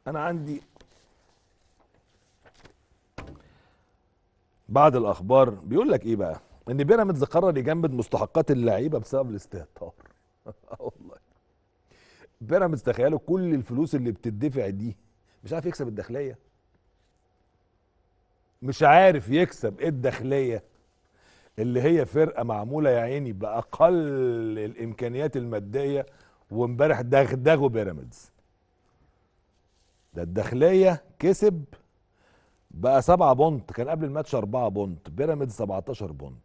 انا عندي بعض الاخبار بيقول لك ايه بقى، ان بيراميدز قرر يجمد مستحقات اللعيبه بسبب الاستهتار. والله بيراميدز تخيلوا كل الفلوس اللي بتدفع دي مش عارف يكسب الداخليه، مش عارف يكسب الداخليه اللي هي فرقه معموله يا عيني باقل الامكانيات الماديه، وامبارح دغدغوا بيراميدز. ده الداخليه كسب بقى 7 بونت، كان قبل الماتش 4 بونت، بيراميدز 17 بونت،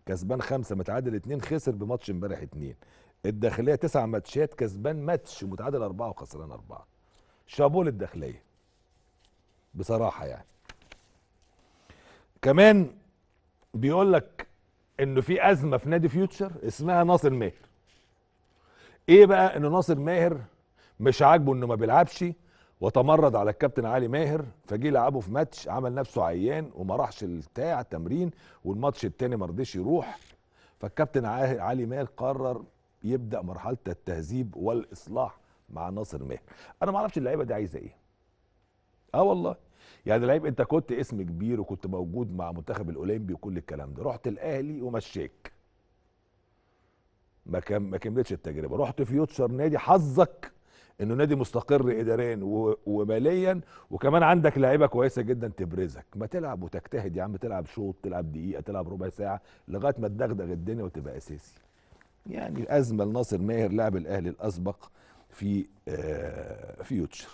كسبان 5 متعادل 2 خسر بماتش امبارح 2. الداخليه 9 ماتشات كسبان ماتش ومتعادل 4 وخسران 4. شابوه للداخليه بصراحه يعني. كمان بيقول لك انه في ازمه في نادي فيوتشر اسمها ناصر ماهر. ايه بقى؟ ان ناصر ماهر مش عاجبه انه ما بيلعبش، وتمرد على الكابتن علي ماهر، فجه لعبه في ماتش عمل نفسه عيان وما راحش البتاع التمرين، والماتش التاني ما رضيش يروح. فالكابتن علي ماهر قرر يبدا مرحله التهذيب والاصلاح مع ناصر ماهر. انا ما اعرفش اللعيبه دي عايزه ايه. اه والله، يعني لعيب انت كنت اسم كبير وكنت موجود مع منتخب الاولمبي وكل الكلام ده، رحت الاهلي ومشيك، ما كملتش التجربه، رحت فيوتشر نادي حظك انه نادي مستقر اداريا وماليا، وكمان عندك لعيبه كويسه جدا تبرزك، ما تلعب وتجتهد يا عم، تلعب شوط، تلعب دقيقه، تلعب ربع ساعه لغايه ما تدغدغ الدنيا وتبقى اساسي. يعني ازمه لناصر ماهر لاعب الاهلي الاسبق في فيوتشر.